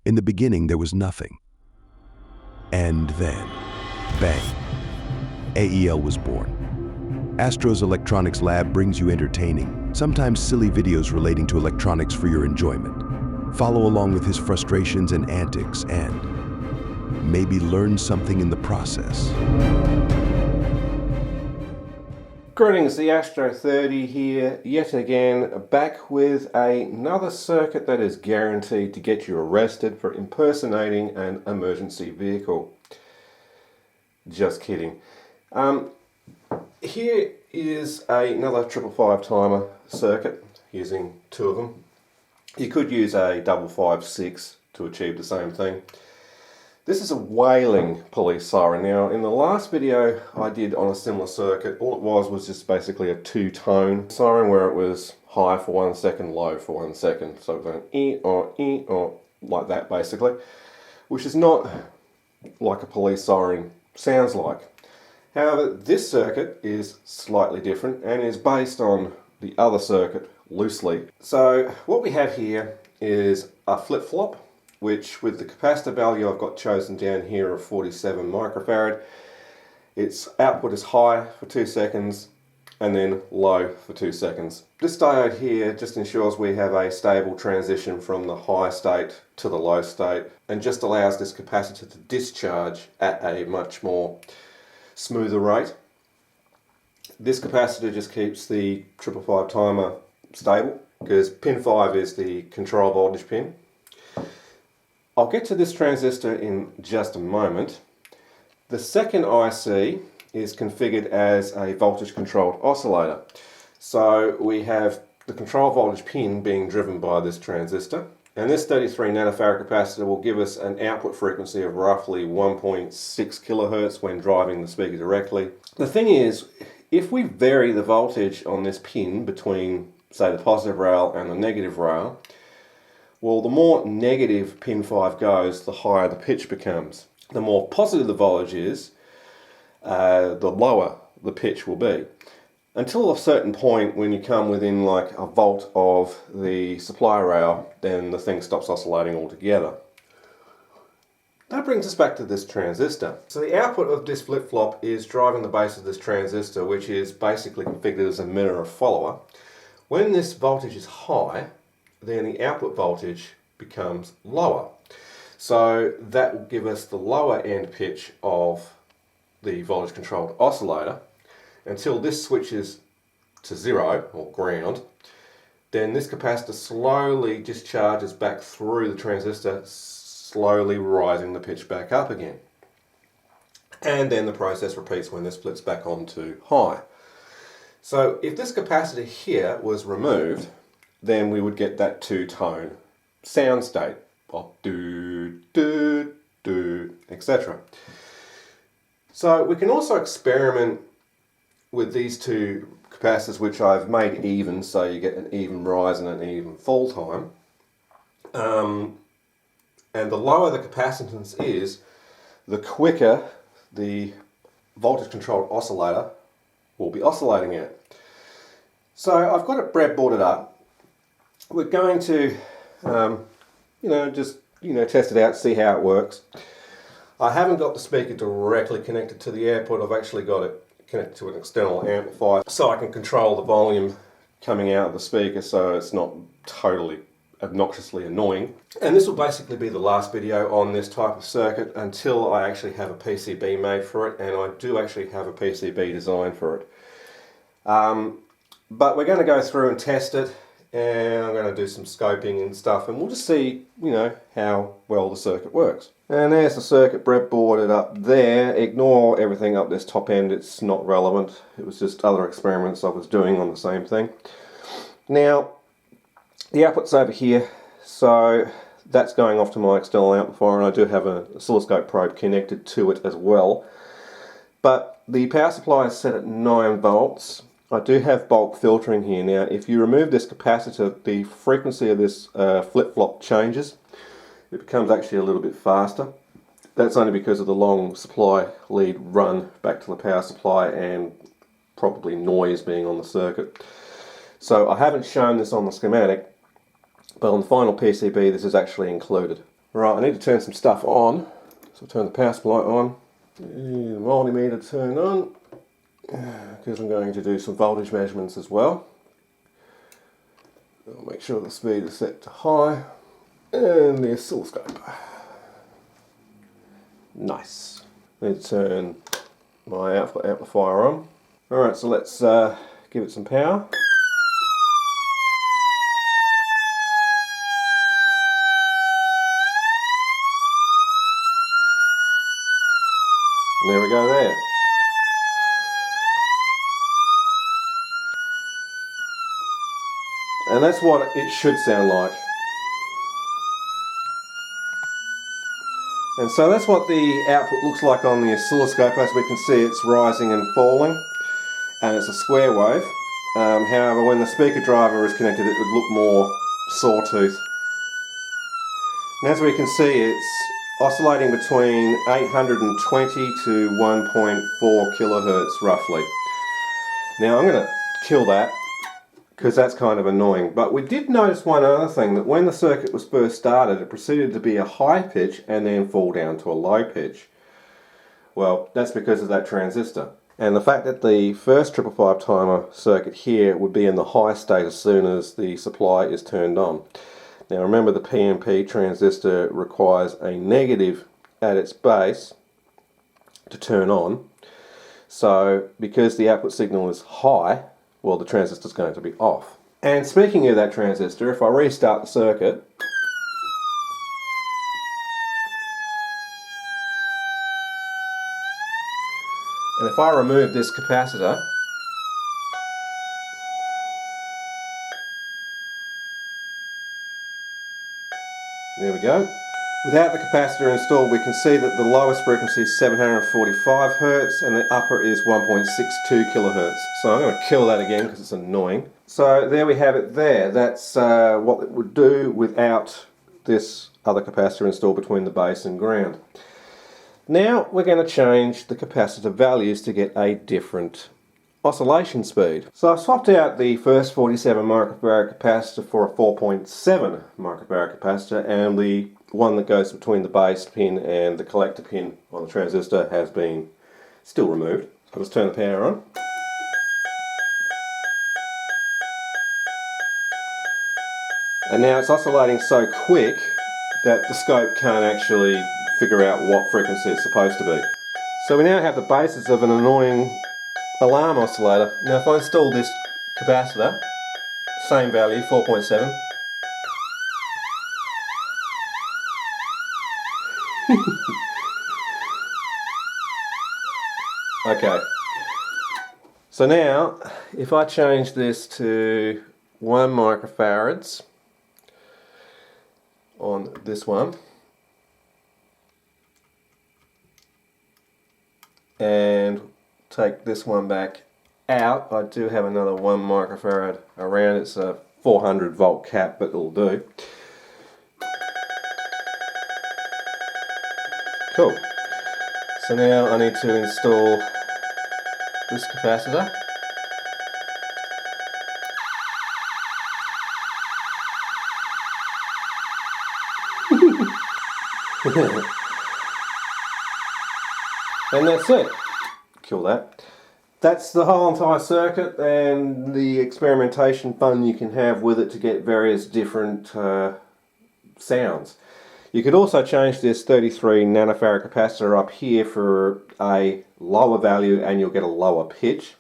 In the beginning, there was nothing. And then, bang, AEL was born. Astro's Electronics Lab brings you entertaining, sometimes silly videos relating to electronics for your enjoyment. Follow along with his frustrations and antics and maybe learn something in the process. Greetings, the Astro 30 here, yet again, back with another circuit that is guaranteed to get you arrested for impersonating an emergency vehicle. Just kidding. Here is another 555 timer circuit, using two of them. You could use a 556 to achieve the same thing. This is a Wailing police siren. Now, in the last video I did on a similar circuit, all it was just basically a two-tone siren where it was high for 1 second, low for 1 second. So going or like that basically, which is not like a police siren sounds like. However, this circuit is slightly different and is based on the other circuit loosely. So what we have here is a flip-flop, which with the capacitor value I've got chosen down here of 47 microfarad, its output is high for 2 seconds and then low for 2 seconds. This diode here just ensures we have a stable transition from the high state to the low state and just allows this capacitor to discharge at a much more smoother rate. This capacitor just keeps the 555 timer stable because pin 5 is the control voltage pin. I'll get to this transistor in just a moment. The second IC is configured as a voltage controlled oscillator. So we have the control voltage pin being driven by this transistor, and this 33 nanofarad capacitor will give us an output frequency of roughly 1.6 kilohertz when driving the speaker directly. The thing is, if we vary the voltage on this pin between, say, the positive rail and the negative rail, well, the more negative pin 5 goes, the higher the pitch becomes. The more positive the voltage is, the lower the pitch will be. Until a certain point when you come within like a volt of the supply rail, then the thing stops oscillating altogether. That brings us back to this transistor. So the output of this flip-flop is driving the base of this transistor, which is basically configured as a emitter follower. When this voltage is high, then the output voltage becomes lower. So that will give us the lower end pitch of the voltage controlled oscillator until this switches to 0 or ground. Then this capacitor slowly discharges back through the transistor, slowly rising the pitch back up again. And then the process repeats when this flips back on to high. So if this capacitor here was removed, then we would get that two-tone sound state of do, do, do, etc. So we can also experiment with these two capacitors, which I've made even, so you get an even rise and an even fall time. And the lower the capacitance is, the quicker the voltage-controlled oscillator will be oscillating at. So I've got it breadboarded up. We're going to, test it out, see how it works. I haven't got the speaker directly connected to the output. I've actually got it connected to an external amplifier so I can control the volume coming out of the speaker so it's not totally obnoxiously annoying. And this will basically be the last video on this type of circuit until I actually have a PCB made for it, and I do actually have a PCB designed for it. But we're going to go through and test it, and I'm going to do some scoping and stuff, and we'll just see, how well the circuit works. And there's the circuit breadboarded up there. Ignore everything up this top end, it's not relevant. It was just other experiments I was doing on the same thing. Now, the output's over here, so that's going off to my external amplifier, and I do have an oscilloscope probe connected to it as well. But the power supply is set at 9 volts. I do have bulk filtering here. Now, if you remove this capacitor, the frequency of this flip-flop changes. It becomes actually a little bit faster. That's only because of the long supply lead run back to the power supply and probably noise being on the circuit. So I haven't shown this on the schematic, but on the final PCB this is actually included. Right, I need to turn some stuff on. So I'll turn the power supply on. The multimeter turn on, because I'm going to do some voltage measurements as well. I'll make sure the speed is set to high. And the oscilloscope. Nice. Need to turn my output amplifier on. Alright, so let's give it some power. And there we go there. And that's what it should sound like. And so that's what the output looks like on the oscilloscope. As we can see, it's rising and falling, and it's a square wave. However, when the speaker driver is connected, it would look more sawtooth. And as we can see, it's oscillating between 820 to 1.4 kilohertz roughly. Now I'm going to kill that, because that's kind of annoying. But we did notice one other thing, that when the circuit was first started, it proceeded to be a high pitch and then fall down to a low pitch. Well, that's because of that transistor. And the fact that the first 555 timer circuit here would be in the high state as soon as the supply is turned on. Now remember, the PNP transistor requires a negative at its base to turn on. So because the output signal is high, well, the transistor is going to be off. And speaking of that transistor, if I restart the circuit, and if I remove this capacitor, there we go. Without the capacitor installed, we can see that the lowest frequency is 745 Hz and the upper is 1.62 kilohertz. So I'm going to kill that again because it's annoying. So there we have it there. That's what it would do without this other capacitor installed between the base and ground. Now we're going to change the capacitor values to get a different oscillation speed. So I've swapped out the first 47 microfarad capacitor for a 4.7 microfarad capacitor, and the one that goes between the base pin and the collector pin on the transistor has been still removed. So let's turn the power on. And now it's oscillating so quick that the scope can't actually figure out what frequency it's supposed to be. So we now have the basis of an annoying alarm oscillator. Now if I install this capacitor, same value, 4.7. Okay, so now if I change this to 1 microfarads on this one, and take this one back out, I do have another 1 microfarad around. It's a 400 volt cap, but it'll do. Cool. So now I need to install this capacitor. And that's it. Kill that. That's the whole entire circuit and the experimentation fun you can have with it to get various different sounds. You could also change this 33 nanofarad capacitor up here for a lower value and you'll get a lower pitch.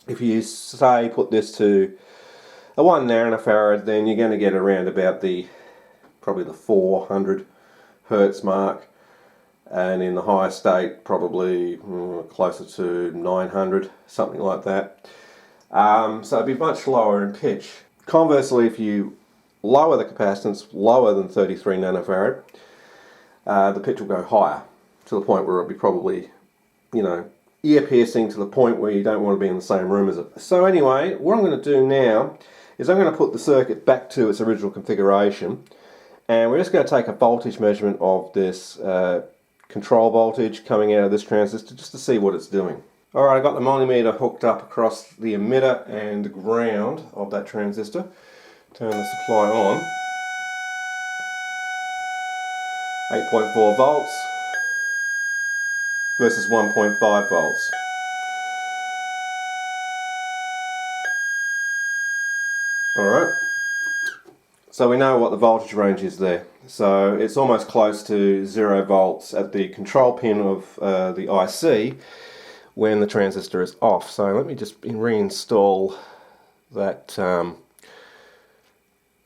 If you say put this to a 1 nanofarad, then you're going to get around about probably the 400 Hertz mark, and in the higher state probably closer to 900, something like that. So it'd be much lower in pitch. Conversely, if you lower the capacitance lower than 33 nanofarad, the pitch will go higher to the point where it'll be probably, ear piercing, to the point where you don't want to be in the same room as it. So anyway, what I'm going to do now is I'm going to put the circuit back to its original configuration, and we're just going to take a voltage measurement of this control voltage coming out of this transistor just to see what it's doing. Alright, I've got the multimeter hooked up across the emitter and the ground of that transistor. Turn the supply on. 8.4 volts versus 1.5 volts. Alright, so we know what the voltage range is there. So it's almost close to 0 volts at the control pin of the IC when the transistor is off. So let me just reinstall that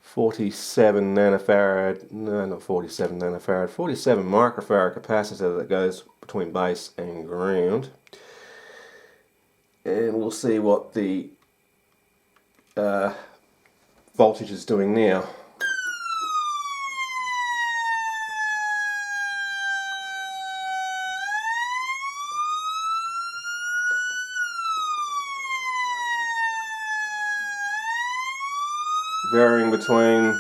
47 nanofarad, no, not 47 nanofarad, 47 microfarad capacitor that goes between base and ground. And we'll see what the voltage is doing now. Varying between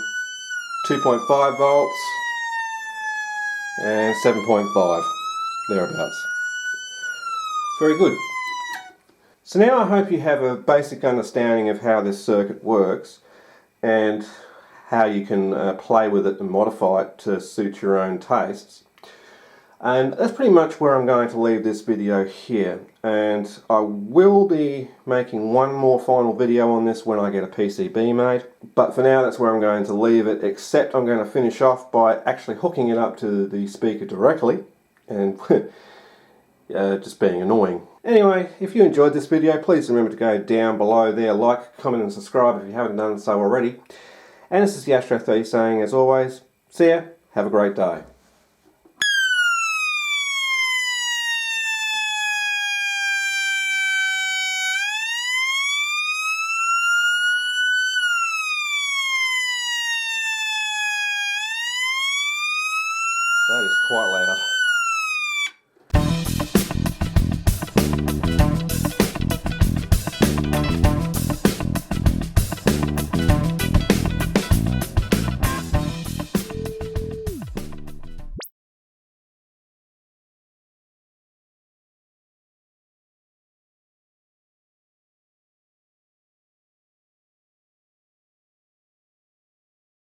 2.5 volts and 7.5, thereabouts. Very good. So now I hope you have a basic understanding of how this circuit works and how you can play with it and modify it to suit your own tastes. And that's pretty much where I'm going to leave this video here. And I will be making one more final video on this when I get a PCB made. But for now, that's where I'm going to leave it, except I'm going to finish off by actually hooking it up to the speaker directly and just being annoying. Anyway, if you enjoyed this video, please remember to go down below there, like, comment and subscribe if you haven't done so already. And this is the Astro 30 saying, as always, see ya, have a great day. That is quite loud.